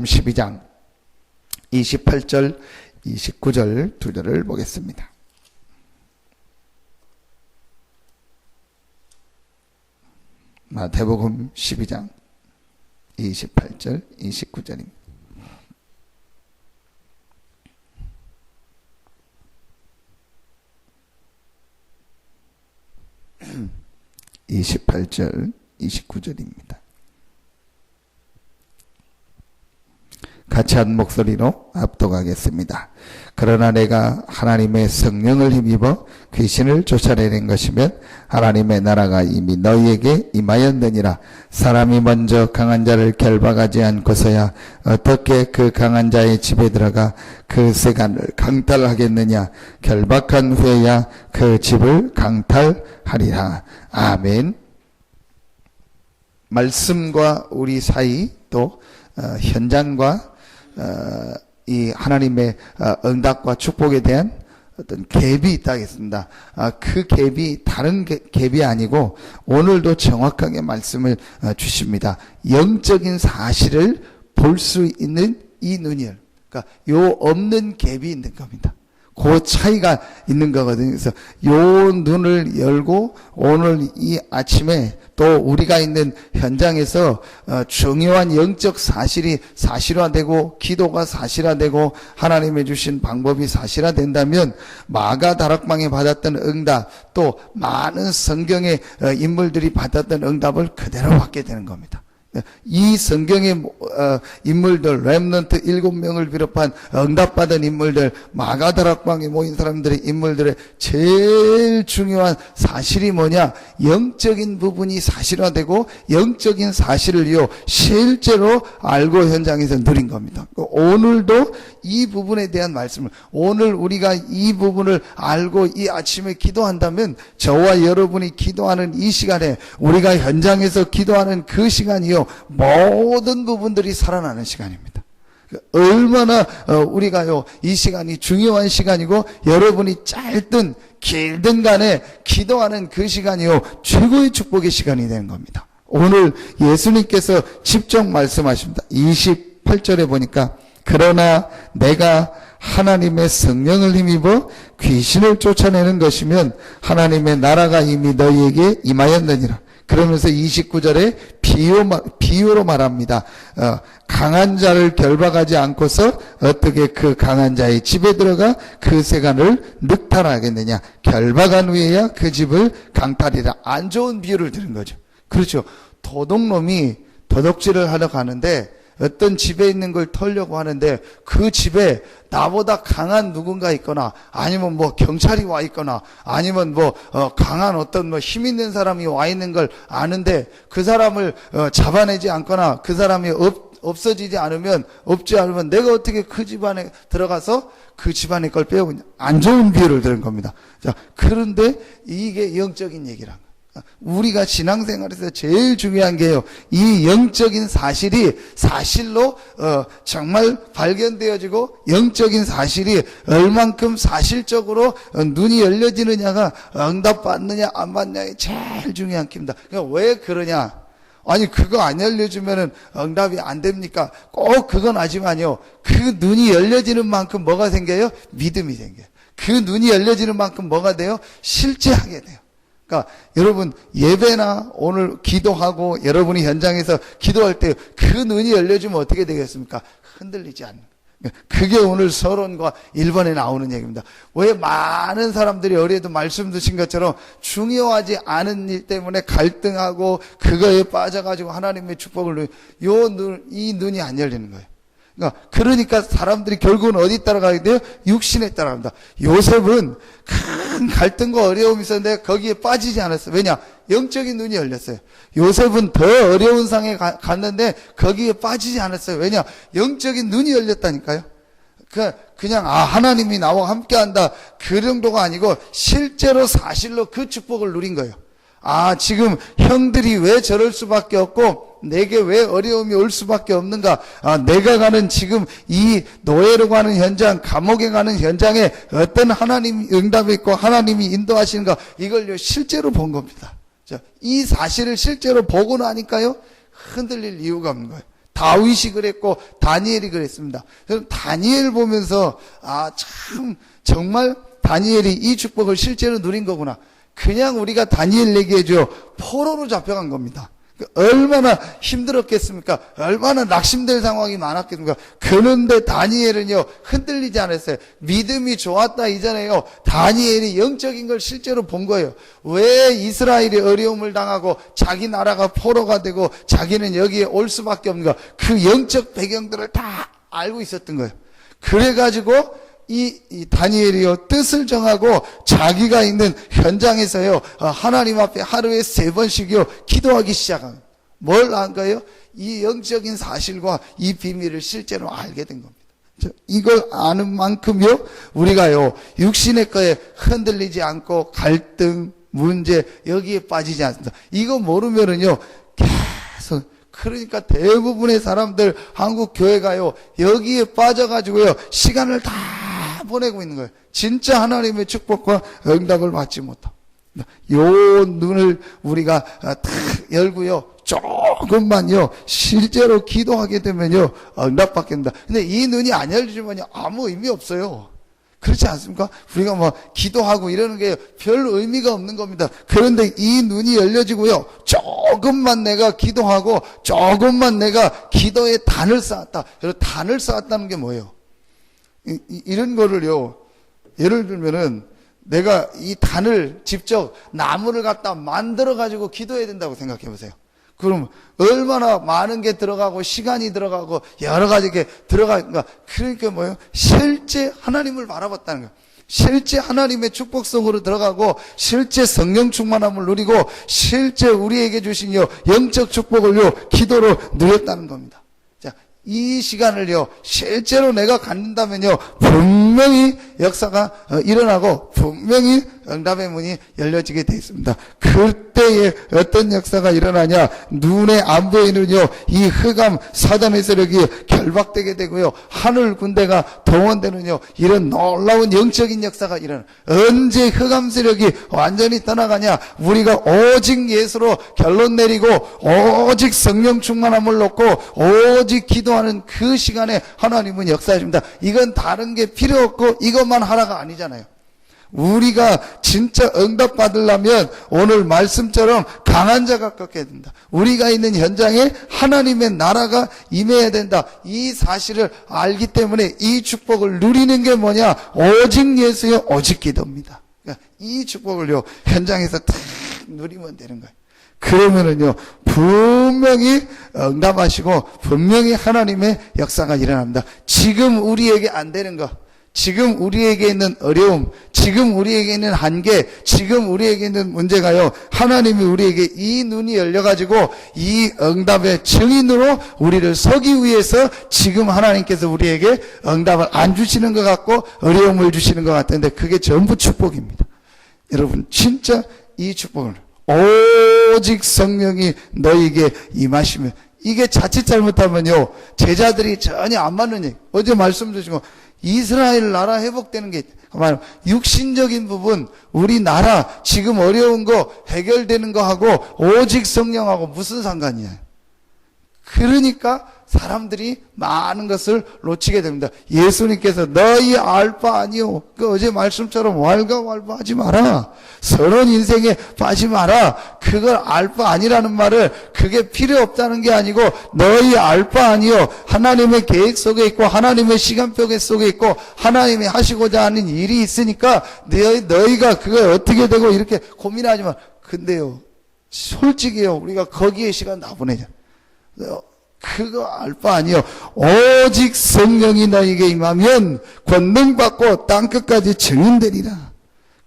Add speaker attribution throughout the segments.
Speaker 1: 마태복음 12장 28절 29절 두 절을 보겠습니다. 마태복음 12장 28절 29절입니다. 28절 29절입니다. 같이 한 목소리로 압독하겠습니다. 그러나 내가 하나님의 성령을 힘입어 귀신을 쫓아내는 것이면 하나님의 나라가 이미 너희에게 임하였느니라. 사람이 먼저 강한 자를 결박하지 않고서야 어떻게 그 강한 자의 집에 들어가 그 세간을 강탈하겠느냐. 결박한 후에야 그 집을 강탈하리라. 아멘. 말씀과 우리 사이 또 현장과 이 하나님의 응답과 축복에 대한 어떤 갭이 있다 하겠습니다. 그 갭이 다른 갭이 아니고 오늘도 정확하게 말씀을 주십니다. 영적인 사실을 볼 수 있는 이 눈이요. 그러니까 요 없는 갭이 있는 겁니다. 그 차이가 있는 거거든요. 그래서 요 눈을 열고 오늘 이 아침에 또 우리가 있는 현장에서 중요한 영적 사실이 사실화되고 기도가 사실화되고 하나님의 주신 방법이 사실화된다면 마가 다락방에 받았던 응답 또 많은 성경의 인물들이 받았던 응답을 그대로 받게 되는 겁니다. 이 성경의 인물들 렘넌트 7명을 비롯한 응답받은 인물들 마가다락방에 모인 사람들의 인물들의 제일 중요한 사실이 뭐냐? 영적인 부분이 사실화되고 영적인 사실을요 실제로 알고 현장에서 누린 겁니다. 오늘도 이 부분에 대한 말씀을 오늘 우리가 이 부분을 알고 이 아침에 기도한다면 저와 여러분이 기도하는 이 시간에 우리가 현장에서 기도하는 그 시간이요 모든 부분들이 살아나는 시간입니다. 얼마나 우리가요 이 시간이 중요한 시간이고 여러분이 짧든 길든 간에 기도하는 그 시간이요 최고의 축복의 시간이 되는 겁니다. 오늘 예수님께서 직접 말씀하십니다. 28절에 보니까 그러나 내가 하나님의 성령을 힘입어 귀신을 쫓아내는 것이면 하나님의 나라가 이미 너희에게 임하였느니라. 그러면서 29절에 비유로 말합니다. 강한 자를 결박하지 않고서 어떻게 그 강한 자의 집에 들어가 그 세간을 늑탈하겠느냐. 결박한 후에야 그 집을 강탈이라. 안 좋은 비유를 들은 거죠. 그렇죠. 도둑놈이 도둑질을 하러 가는데 어떤 집에 있는 걸 털려고 하는데 그 집에 나보다 강한 누군가 있거나 아니면 뭐 경찰이 와 있거나 아니면 뭐 강한 어떤 뭐 힘 있는 사람이 와 있는 걸 아는데 그 사람을 잡아내지 않거나 그 사람이 없어지지 않으면 내가 어떻게 그 집안에 들어가서 그 집안의 걸 빼오냐. 안 좋은 비유를 들은 겁니다. 자, 그런데 이게 영적인 얘기란 거예요. 우리가 신앙생활에서 제일 중요한 게요. 이 영적인 사실이 사실로 정말 발견되어지고 영적인 사실이 얼만큼 사실적으로 눈이 열려지느냐가 응답받느냐 안 받느냐가 제일 중요한 깁니다. 그러니까 왜 그러냐? 아니 그거 안 열려주면은 응답이 안 됩니까? 꼭 그건 아니지만요. 그 눈이 열려지는 만큼 뭐가 생겨요? 믿음이 생겨요. 그 눈이 열려지는 만큼 뭐가 돼요? 실제하게 돼요. 그러니까 여러분 예배나 오늘 기도하고 여러분이 현장에서 기도할 때 그 눈이 열려주면 어떻게 되겠습니까? 흔들리지 않는. 그게 오늘 서론과 1번에 나오는 얘기입니다. 왜 많은 사람들이 어제도 말씀 드신 것처럼 중요하지 않은 일 때문에 갈등하고 그거에 빠져가지고 하나님의 축복을 이 눈이 안 열리는 거예요. 그러니까 사람들이 결국은 어디 따라가게 돼요? 육신에 따라갑니다. 요셉은 큰 갈등과 어려움이 있었는데 거기에 빠지지 않았어요. 왜냐? 영적인 눈이 열렸어요. 요셉은 더 어려운 상에 갔는데 거기에 빠지지 않았어요. 왜냐? 영적인 눈이 열렸다니까요. 그냥 하나님이 나와 함께한다 그 정도가 아니고 실제로 사실로 그 축복을 누린 거예요. 지금 형들이 왜 저럴 수밖에 없고 내게 왜 어려움이 올 수밖에 없는가? 내가 가는 지금 이 노예로 가는 현장, 감옥에 가는 현장에 어떤 하나님 응답이 있고 하나님이 인도하시는가? 이걸 실제로 본 겁니다. 이 사실을 실제로 보고 나니까요 흔들릴 이유가 없는 거예요. 다윗이 그랬고 다니엘이 그랬습니다. 저는 다니엘 보면서 참 정말 다니엘이 이 축복을 실제로 누린 거구나. 그냥 우리가 다니엘 얘기해줘요. 포로로 잡혀간 겁니다. 얼마나 힘들었겠습니까? 얼마나 낙심될 상황이 많았겠습니까? 그런데 다니엘은요, 흔들리지 않았어요. 믿음이 좋았다 이전에요, 다니엘이 영적인 걸 실제로 본 거예요. 왜 이스라엘이 어려움을 당하고 자기 나라가 포로가 되고 자기는 여기에 올 수밖에 없는가? 그 영적 배경들을 다 알고 있었던 거예요. 그래가지고 이 다니엘이요, 뜻을 정하고 자기가 있는 현장에서요, 하나님 앞에 하루에 3번씩요 기도하기 시작한. 뭘 한 거예요? 이 영적인 사실과 이 비밀을 실제로 알게 된 겁니다. 이걸 아는 만큼요, 우리가요 육신의 거에 흔들리지 않고 갈등, 문제 여기에 빠지지 않습니다. 이거 모르면은요 계속, 그러니까 대부분의 사람들 한국 교회가요 여기에 빠져가지고요 시간을 다 보내고 있는 거예요. 진짜 하나님의 축복과 응답을 받지 못하고. 요 눈을 우리가 탁 열고요, 조금만요 실제로 기도하게 되면요 응답받게 됩니다. 근데 이 눈이 안 열리면요 아무 의미 없어요. 그렇지 않습니까? 우리가 뭐 기도하고 이러는 게 별 의미가 없는 겁니다. 그런데 이 눈이 열려지고요, 조금만 내가 기도하고 조금만 내가 기도에 단을 쌓았다. 단을 쌓았다는 게 뭐예요? 이런 거를요, 예를 들면은 내가 이 단을 직접 나무를 갖다 만들어 가지고 기도해야 된다고 생각해 보세요. 그럼 얼마나 많은 게 들어가고 시간이 들어가고 여러 가지 게 들어가니까, 그러니까 뭐예요? 실제 하나님을 바라봤다는 거예요. 실제 하나님의 축복 속으로 들어가고 실제 성령 충만함을 누리고 실제 우리에게 주신 영적 축복을요 기도로 누렸다는 겁니다. 이 시간을요 실제로 내가 갖는다면요 분명히 역사가 일어나고 분명히 응답의 문이 열려지게 되어 있습니다. 그때에 어떤 역사가 일어나냐? 눈에 안 보이는요 이 흑암 사단의 세력이 결박되게 되고요, 하늘 군대가 동원되는요 이런 놀라운 영적인 역사가 일어나. 언제 흑암 세력이 완전히 떠나가냐? 우리가 오직 예수로 결론 내리고 오직 성령 충만함을 놓고 오직 기도하는 그 시간에 하나님은 역사해줍니다. 이건 다른 게 필요 없고 이것만 하라가 아니잖아요. 우리가 진짜 응답 받으려면 오늘 말씀처럼 강한 자가 꺾여야 된다. 우리가 있는 현장에 하나님의 나라가 임해야 된다. 이 사실을 알기 때문에 이 축복을 누리는 게 뭐냐? 오직 예수의 오직 기도입니다. 그러니까 이 축복을요 현장에서 탁 누리면 되는 거예요. 그러면은요 분명히 응답하시고 분명히 하나님의 역사가 일어납니다. 지금 우리에게 안 되는 거, 지금 우리에게 있는 어려움, 지금 우리에게 있는 한계, 지금 우리에게 있는 문제가요 하나님이 우리에게 이 눈이 열려가지고 이 응답의 증인으로 우리를 서기 위해서 지금 하나님께서 우리에게 응답을 안 주시는 것 같고 어려움을 주시는 것 같은데 그게 전부 축복입니다. 여러분 진짜 이 축복을 오직 성령이 너희에게 임하시면, 이게 자칫 잘못하면요 제자들이 전혀 안 맞는 얘기. 어제 말씀 주시고 이스라엘 나라 회복되는 게 육신적인 부분, 우리 나라 지금 어려운 거 해결되는 거 하고 오직 성령하고 무슨 상관이에요? 그러니까 사람들이 많은 것을 놓치게 됩니다. 예수님께서 너희 알바 아니요, 그 어제 말씀처럼 왈가왈부하지 마라, 선한 인생에 빠지 마라. 그걸 알바 아니라는 말을, 그게 필요 없다는 게 아니고 너희 알바 아니요, 하나님의 계획 속에 있고 하나님의 시간표 속에 있고 하나님이 하시고자 하는 일이 있으니까 너희가 그걸 어떻게 되고 이렇게 고민하지 마. 근데요 솔직히요 우리가 거기에 시간 다 보내자. 그거 알 바 아니요, 오직 성령이 너에게 임하면 권능받고 땅끝까지 증인되리라.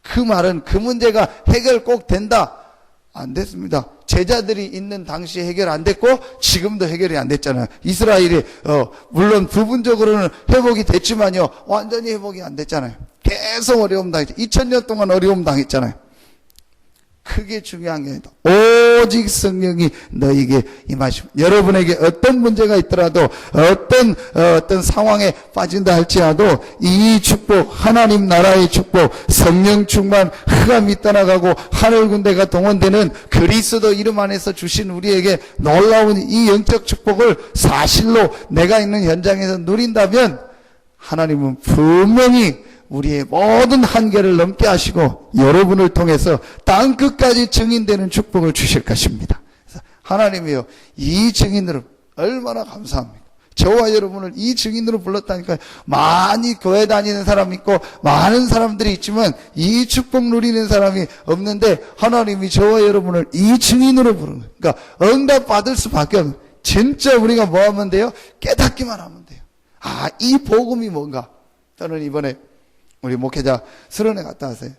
Speaker 1: 그 말은 그 문제가 해결 꼭 된다? 안 됐습니다. 제자들이 있는 당시에 해결 안 됐고 지금도 해결이 안 됐잖아요. 이스라엘이 물론 부분적으로는 회복이 됐지만요 완전히 회복이 안 됐잖아요. 계속 어려움 당했죠. 2000년 동안 어려움 당했잖아요. 그게 중요한 게 아니다. 오직 성령이 너에게 임하시고, 여러분에게 어떤 문제가 있더라도 어떤 상황에 빠진다 할지라도 이 축복, 하나님 나라의 축복, 성령 충만, 흑암이 떠나가고 하늘 군대가 동원되는 그리스도 이름 안에서 주신 우리에게 놀라운 이 영적 축복을 사실로 내가 있는 현장에서 누린다면 하나님은 분명히 우리의 모든 한계를 넘게 하시고 여러분을 통해서 땅 끝까지 증인되는 축복을 주실 것입니다. 그래서 하나님이요, 이 증인으로 얼마나 감사합니까? 저와 여러분을 이 증인으로 불렀다니까요. 많이 교회 다니는 사람이 있고 많은 사람들이 있지만 이 축복 누리는 사람이 없는데 하나님이 저와 여러분을 이 증인으로 부르는 거예요. 그러니까 응답 받을 수밖에 없는 거예요. 진짜 우리가 뭐 하면 돼요? 깨닫기만 하면 돼요. 아, 이 복음이 뭔가. 저는 이번에 우리 목회자 수련회 갔다 왔어요.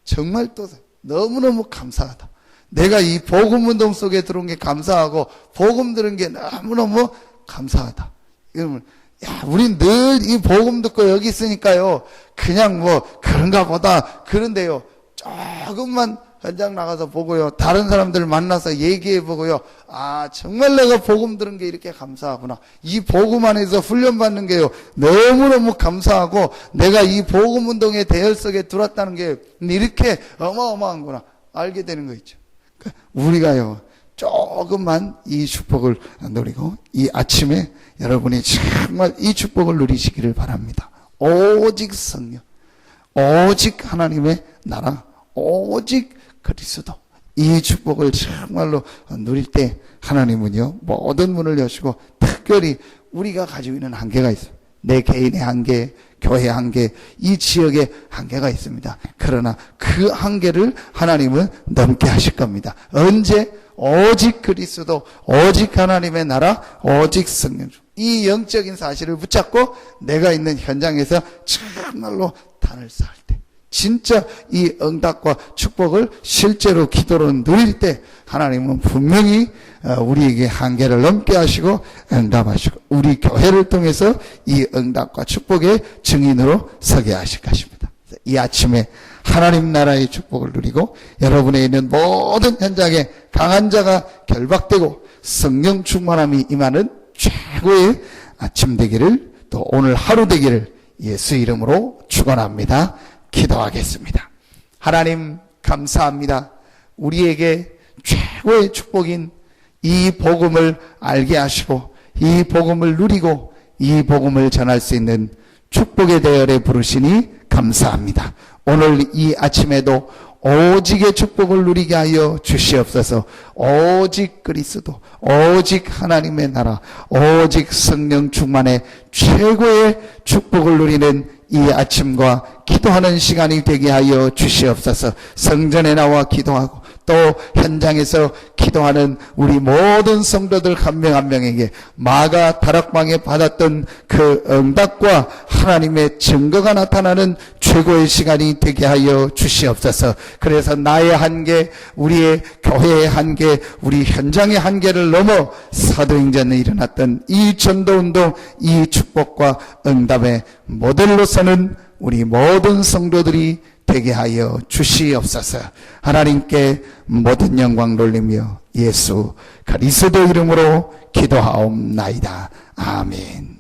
Speaker 1: 정말 또 너무너무 감사하다. 내가 이 복음 운동 속에 들어온 게 감사하고 복음 들은 게 너무너무 감사하다. 이러면 야, 우린 늘 이 복음 듣고 여기 있으니까요. 그냥 뭐 그런가 보다. 그런데요. 조금만 현장 나가서 보고요. 다른 사람들 만나서 얘기해 보고요. 아, 정말 내가 복음 들은 게 이렇게 감사하구나. 이 복음 안에서 훈련받는 게요. 너무너무 감사하고 내가 이 복음 운동의 대열 속에 들어왔다는 게 이렇게 어마어마한구나. 알게 되는 거 있죠. 그러니까 우리가요. 조금만 이 축복을 누리고 이 아침에 여러분이 정말 이 축복을 누리시기를 바랍니다. 오직 성령, 오직 하나님의 나라, 오직 그리스도. 이 축복을 정말로 누릴 때 하나님은요, 모든 문을 여시고 특별히 우리가 가지고 있는 한계가 있어요. 내 개인의 한계, 교회의 한계, 이 지역의 한계가 있습니다. 그러나 그 한계를 하나님은 넘게 하실 겁니다. 언제? 오직 그리스도, 오직 하나님의 나라, 오직 성령. 이 영적인 사실을 붙잡고 내가 있는 현장에서 정말로 단을 쌓을 때, 진짜 이 응답과 축복을 실제로 기도로 누릴 때 하나님은 분명히 우리에게 한계를 넘게 하시고 응답하시고 우리 교회를 통해서 이 응답과 축복의 증인으로 서게 하실 것입니다. 이 아침에 하나님 나라의 축복을 누리고 여러분에 있는 모든 현장에 강한 자가 결박되고 성령 충만함이 임하는 최고의 아침 되기를, 또 오늘 하루 되기를 예수 이름으로 축원합니다. 기도하겠습니다. 하나님 감사합니다. 우리에게 최고의 축복인 이 복음을 알게 하시고 이 복음을 누리고 이 복음을 전할 수 있는 축복의 대열에 부르시니 감사합니다. 오늘 이 아침에도 오직의 축복을 누리게 하여 주시옵소서. 오직 그리스도, 오직 하나님의 나라, 오직 성령 충만의 최고의 축복을 누리는 이 아침과 기도하는 시간이 되게 하여 주시옵소서. 성전에 나와 기도하고 또 현장에서 기도하는 우리 모든 성도들 한 명 한 명에게 마가 다락방에 받았던 그 응답과 하나님의 증거가 나타나는 최고의 시간이 되게 하여 주시옵소서. 그래서 나의 한계, 우리의 교회의 한계, 우리 현장의 한계를 넘어 사도행전에 일어났던 이 전도운동, 이 축복과 응답의 모델로서는 우리 모든 성도들이 되게 하여 주시옵소서. 하나님께 모든 영광 돌리며 예수 그리스도 이름으로 기도하옵나이다. 아멘.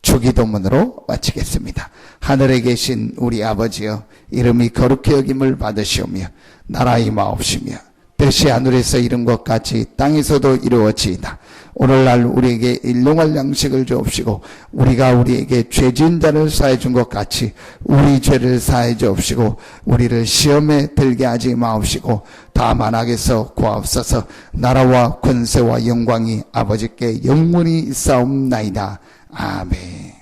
Speaker 1: 주기도문으로 마치겠습니다. 하늘에 계신 우리 아버지여, 이름이 거룩히 여김을 받으시오며 나라 임하옵시며 뜻이 하늘에서 이룬 것 같이 땅에서도 이루어지이다. 오늘날 우리에게 일용할 양식을 주옵시고 우리가 우리에게 죄 지은 자를 사해 준 것 같이 우리 죄를 사해 주옵시고 우리를 시험에 들게 하지 마옵시고 다만 악에서 구하옵소서. 나라와 권세와 영광이 아버지께 영원히 있사옵나이다. 아멘.